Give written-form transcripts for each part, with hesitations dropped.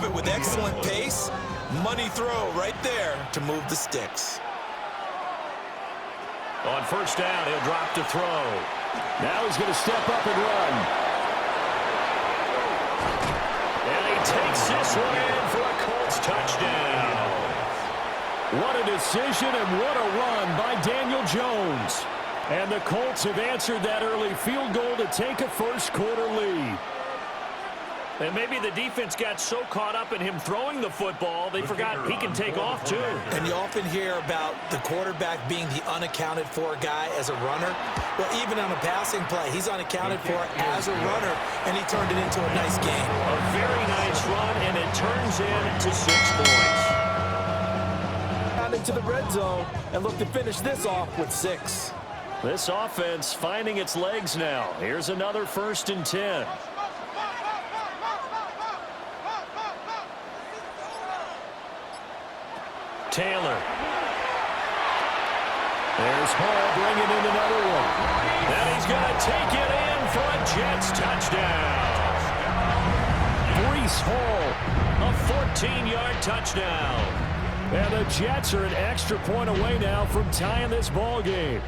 it with excellent pace. Money throw right there to move the sticks. On first down, he'll drop to throw. Now he's going to step up and run. And he takes this one in for a Colts touchdown. What a decision and what a run by Daniel Jones. And the Colts have answered that early field goal to take a first-quarter lead. And maybe the defense got so caught up in him throwing the football, they forgot he can take off, too. And you often hear about the quarterback being the unaccounted-for guy as a runner. Well, even on a passing play, he's unaccounted for as a runner, and he turned it into a nice game. A very nice run, and it turns into 6 points. Down into the red zone, and look to finish this off with 6. This offense finding its legs now. Here's another 1st and 10. Taylor. There's Hall bringing in another one. And he's going to take it in for a Jets touchdown. Breece Hall, a 14-yard touchdown. And the Jets are an extra point away now from tying this ball game.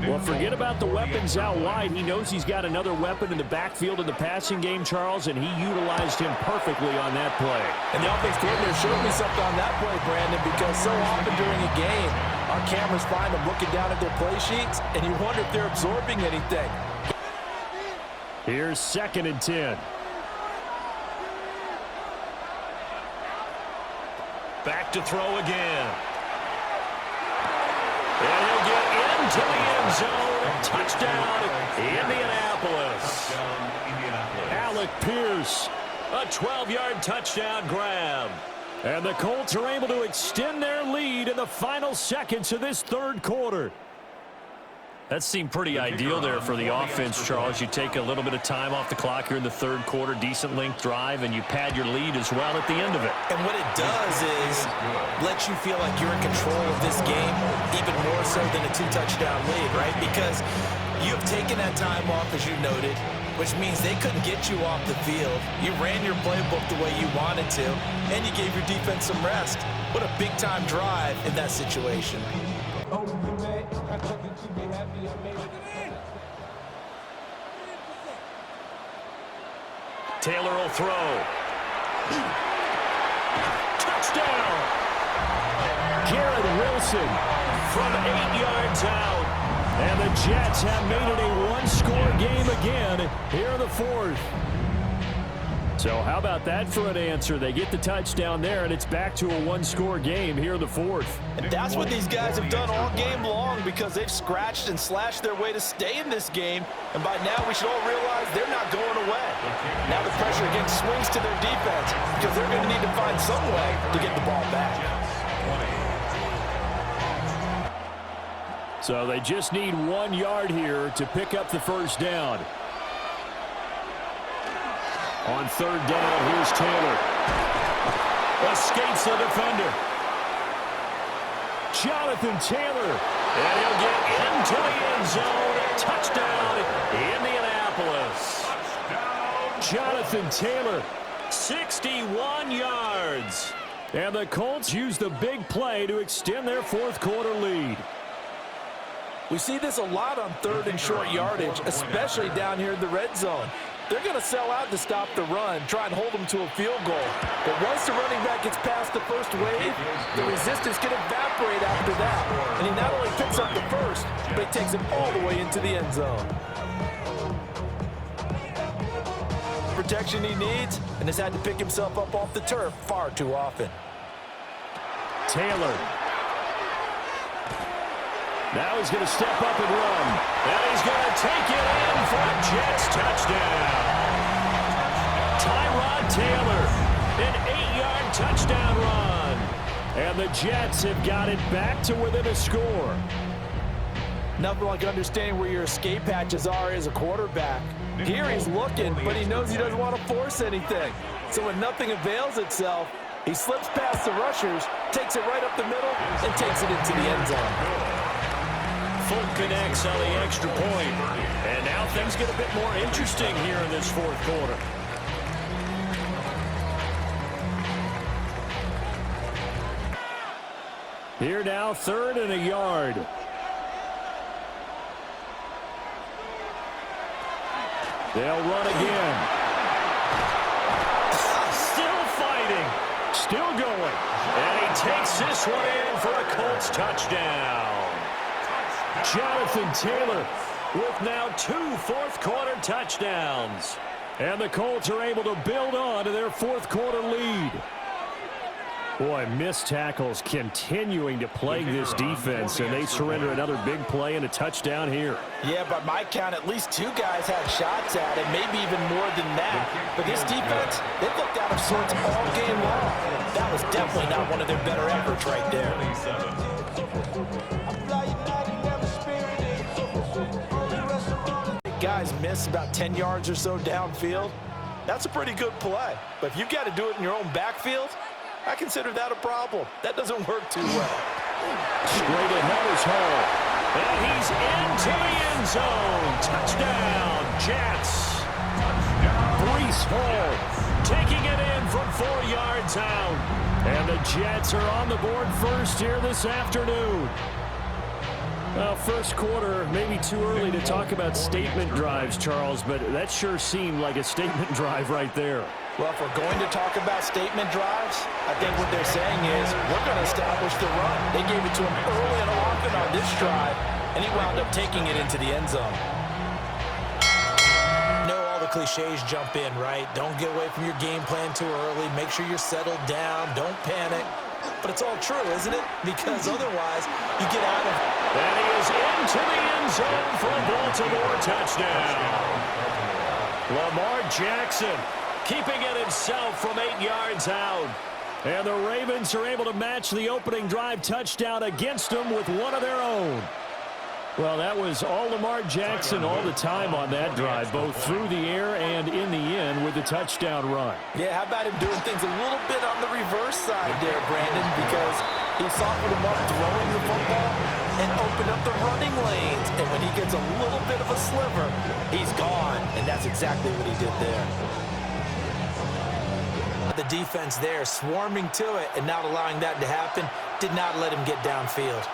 Well, forget about the weapons out wide. He knows he's got another weapon in the backfield in the passing game, Charles, and he utilized him perfectly on that play. And the offense coordinator showed me something on that play, Brandon, because so often during a game, our cameras find them looking down at their play sheets, and you wonder if they're absorbing anything. Here's 2nd and 10. Back to throw again. And he'll get into the end zone. Touchdown, Indianapolis. Alec Pierce, a 12-yard touchdown grab. And the Colts are able to extend their lead in the final seconds of this 3rd quarter. That seemed pretty ideal there for the offense, Charles. You take a little bit of time off the clock here in the 3rd quarter, decent length drive, and you pad your lead as well at the end of it. And what it does is let you feel like you're in control of this game, even more so than a 2-touchdown lead, right? Because you've taken that time off, as you noted, which means they couldn't get you off the field. You ran your playbook the way you wanted to, and you gave your defense some rest. What a big-time drive in that situation. Taylor will throw. Touchdown! Garrett Wilson from 8 yards out. And the Jets have made it a one-score game again here in the 4th. So how about that for an answer? They get the touchdown there, and it's back to a one-score game here in the 4th. And that's what these guys have done all game long, because they've scratched and slashed their way to stay in this game. And by now, we should all realize they're not going away. Now the pressure again swings to their defense, because they're going to need to find some way to get the ball back. So they just need 1 yard here to pick up the first down. On 3rd down, here's Taylor. Escapes the defender. Jonathan Taylor. And he'll get into the end zone. Touchdown, Indianapolis. Jonathan Taylor, 61 yards. And the Colts use the big play to extend their 4th quarter lead. We see this a lot on 3rd and short yardage, especially down here in the red zone. They're going to sell out to stop the run, try and hold them to a field goal. But once the running back gets past the first wave, the resistance can evaporate after that. And he not only picks up the first, but he takes it all the way into the end zone. Protection he needs, and has had to pick himself up off the turf far too often. Taylor. Now he's going to step up and run. And he's going to take it in for a Jets touchdown. Tyrod Taylor, an 8-yard touchdown run. And the Jets have got it back to within a score. Nothing like understanding where your escape hatches are as a quarterback. Here he's looking, but he knows he doesn't want to force anything. So when nothing avails itself, he slips past the rushers, takes it right up the middle, and takes it into the end zone. Full connects on the extra point. And now things get a bit more interesting here in this 4th quarter. Here now, 3rd and a yard. They'll run again. Still fighting. Still going. And he takes this one in for a Colts touchdown. Jonathan Taylor with now 2 fourth-quarter touchdowns. And the Colts are able to build on to their fourth-quarter lead. Boy, missed tackles continuing to plague this defense, and they surrender another big play and a touchdown here. Yeah, by my count, at least 2 guys had shots at it, maybe even more than that. But this defense, they looked out of sorts all game long. That was definitely not one of their better efforts right there. Guys miss about 10 yards or so downfield. That's a pretty good play. But if you've got to do it in your own backfield, I consider that a problem. That doesn't work too well. Straight ahead is Hall. And he's into the end zone. Touchdown, Jets. Breece Hall taking it in from 4 yards out. And the Jets are on the board first here this afternoon. Well, first quarter, maybe too early to talk about statement drives, Charles, but that sure seemed like a statement drive right there. Well, if we're going to talk about statement drives, I think what they're saying is we're going to establish the run. They gave it to him early and often on this drive, and he wound up taking it into the end zone. All the cliches jump in, right? Don't get away from your game plan too early. Make sure you're settled down. Don't panic. But it's all true, isn't it? Because otherwise, you get out of... And he is into the end zone for a Baltimore touchdown. Lamar Jackson keeping it himself from 8 yards out. And the Ravens are able to match the opening drive touchdown against them with one of their own. Well, that was all Lamar Jackson all the time on that drive, both through the air and in the end with the touchdown run. Yeah, how about him doing things a little bit on the reverse side there, Brandon, because he softened him up throwing the football and opened up the running lanes. And when he gets a little bit of a sliver, he's gone. And that's exactly what he did there. The defense there swarming to it and not allowing that to happen did not let him get downfield.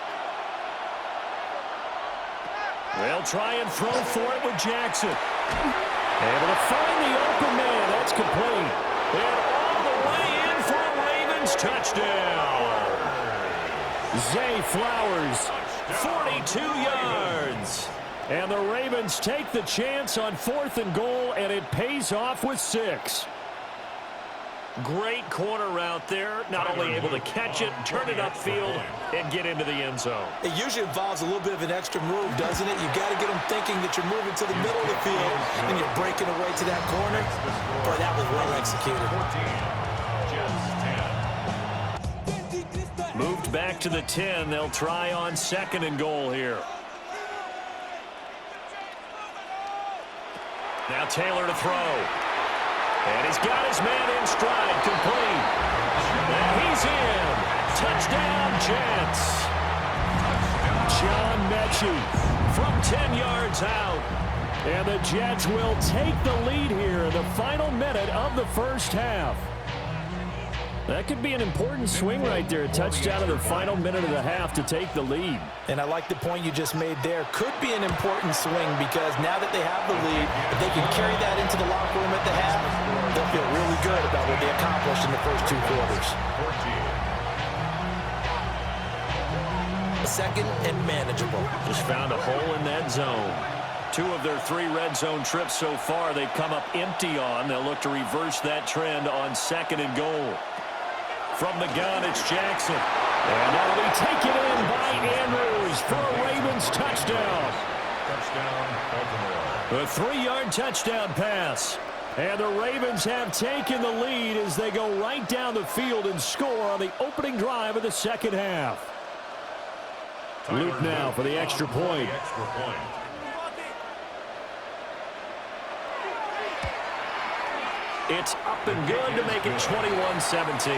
They'll try and throw for it with Jackson. Able to find the open man. That's complete. And all the way in for a Ravens touchdown. Zay Flowers, 42 yards. And the Ravens take the chance on 4th and goal, and it pays off with 6. Great corner route there. Not only able to catch it, turn it upfield, and get into the end zone. It usually involves a little bit of an extra move, doesn't it? You've got to get them thinking that you're moving to the middle of the field and you're breaking away to that corner. Boy, that was well executed. Moved back to the 10. They'll try on 2nd and goal here. Now Taylor to throw. And he's got his man in stride, complete. And he's in. Touchdown, Jets. John Mechie from 10 yards out. And the Jets will take the lead here in the final minute of the first half. That could be an important swing right there. A touchdown in the final minute of the half to take the lead. And I like the point you just made there. Could be an important swing because now that they have the lead, if they can carry that into the locker room at the half, they'll feel really good about what they accomplished in the first 2 quarters. 2nd and manageable. Just found a hole in that zone. 2 of their 3 red zone trips so far they've come up empty on. They'll look to reverse that trend on 2nd and goal. From the gun, it's Jackson. And that'll be taken in by Andrews for a Ravens touchdown. A 3-yard touchdown pass. And the Ravens have taken the lead as they go right down the field and score on the opening drive of the second half. Luke now for the extra point. It's up and good to make it 21-17.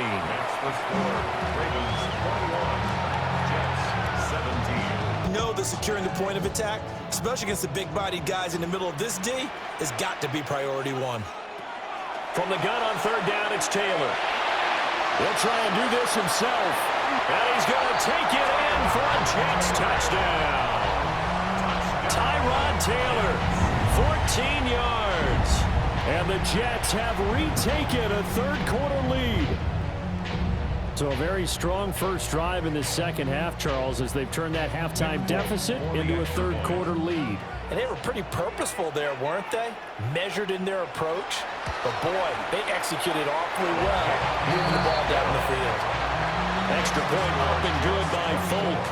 No, the securing the point of attack, especially against the big-bodied guys in the middle of this D, has got to be priority 1. From the gun on 3rd down, it's Taylor. He'll try and do this himself. And he's going to take it in for a Jets touchdown. Tyrod Taylor, 14 yards. And the Jets have retaken a third-quarter lead. So a very strong first drive in the second half, Charles, as they've turned that halftime deficit into a third-quarter lead. And they were pretty purposeful there, weren't they? Measured in their approach. But, boy, they executed awfully well moving the ball down the field. Extra point up and good by Folk.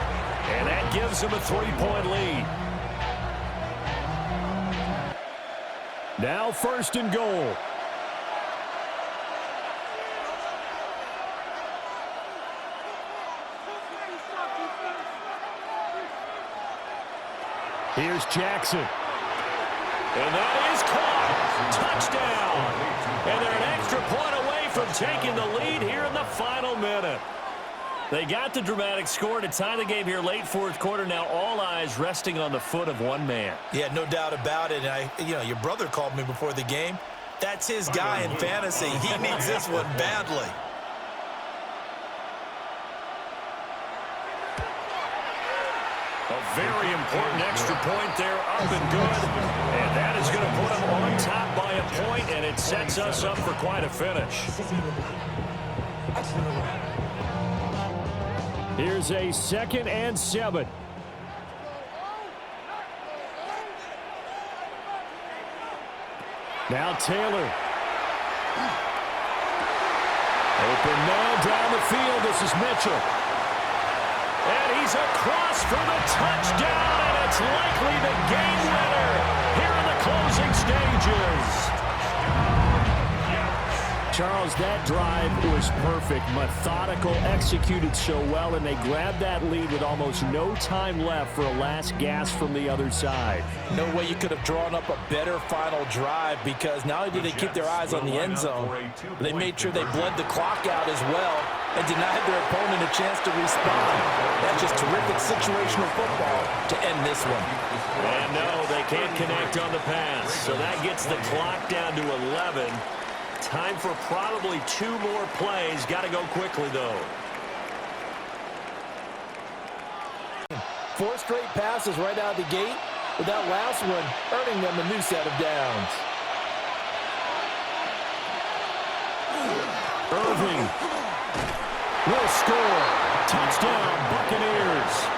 And that gives them a 3-point lead. Now first and goal. Here's Jackson. And that is caught. Touchdown. And they're an extra point away from taking the lead here in the final minute. They got the dramatic score to tie the game here late fourth quarter. Now all eyes resting on the foot of one man. Yeah, no doubt about it. And your brother called me before the game. That's his guy in fantasy. He needs this one badly. A very important extra point there, up and good. And that is going to put them on top by a point, and it sets us up for quite a finish. Here's a 2nd and 7. Now Taylor. Open man down the field. This is Mitchell. And he's across for the touchdown, and it's likely the game winner here in the closing stages. Charles, that drive was perfect, methodical, executed so well, and they grabbed that lead with almost no time left for a last gasp from the other side. No way you could have drawn up a better final drive, because not only did they keep their eyes on the end zone, but they made sure they bled the clock out as well and denied their opponent a chance to respond. That's just terrific situational football to end this one. And no, they can't connect on the pass, so that gets the clock down to 11. Time for probably 2 more plays. Got to go quickly, though. 4 straight passes right out of the gate, with that last one earning them a new set of downs. Irving will score. Touchdown, Buccaneers.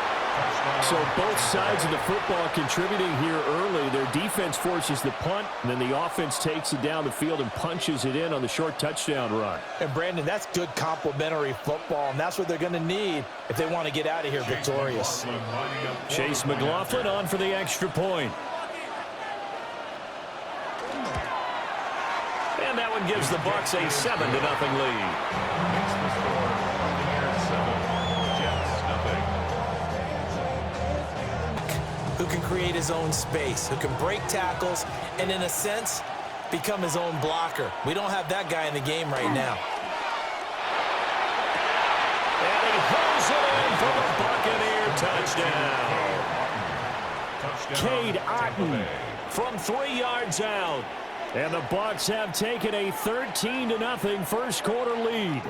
So both sides of the football contributing here early. Their defense forces the punt, and then the offense takes it down the field and punches it in on the short touchdown run. And, Brandon, that's good complementary football, and that's what they're going to need if they want to get out of here victorious. Chase McLaughlin on for the extra point. And that one gives the Bucs a 7-0 lead. Who can create his own space, who can break tackles, and in a sense, become his own blocker. We don't have that guy in the game right now. And he holds it in for the Buccaneer touchdown. Cade Otton from 3 yards out. And the Bucs have taken a 13-0 first quarter lead.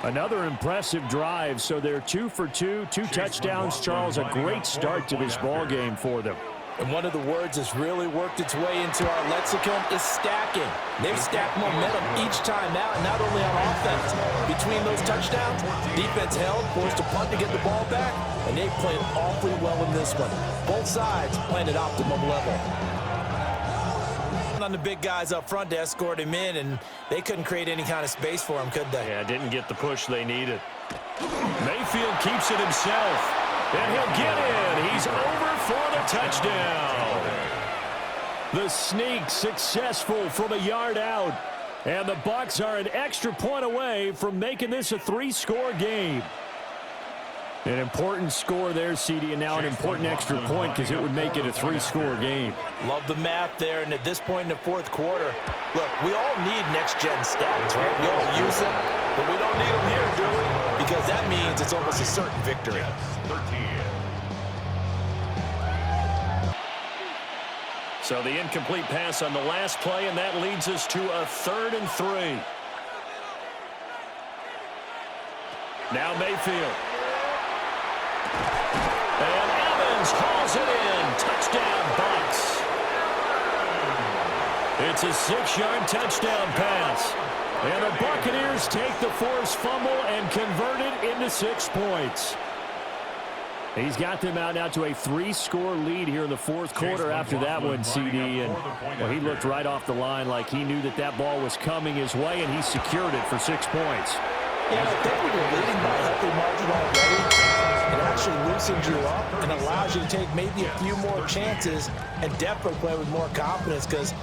Another impressive drive, so they're 2 for 2, 2 touchdowns. Charles, a great start to this ball game for them. And one of the words that's really worked its way into our lexicon is stacking. They've stacked momentum each time out, not only on offense. Between those touchdowns, defense held, forced a punt to get the ball back, and they played awfully well in this one. Both sides playing at optimum level. On the big guys up front to escort him in, and they couldn't create any kind of space for him, could they? Yeah, didn't get the push they needed. Mayfield keeps it himself, and he'll get in. He's over for the touchdown. The sneak successful from a yard out, and the Bucs are an extra point away from making this a 3-score game. An important score there, CD, and now an important extra point because it would make it a 3-score game. Love the math there, and at this point in the fourth quarter, look, we all need next-gen stats, right? We all use them, but we don't need them here, do we? Because that means it's almost a certain victory. So the incomplete pass on the last play, and that leads us to a 3rd and 3. Now Mayfield. And Evans hauls it in. Touchdown, Bucs. It's a 6-yard touchdown pass. And the Buccaneers take the forced fumble and convert it into 6 points. He's got them out now to a 3-score lead here in the fourth quarter after that one, CD. And well, he looked right off the line like he knew that that ball was coming his way, and he secured it for 6 points. Yeah, I think when you're leading by a healthy margin already, it actually loosens you up and allows you to take maybe a few more chances and definitely play with more confidence, because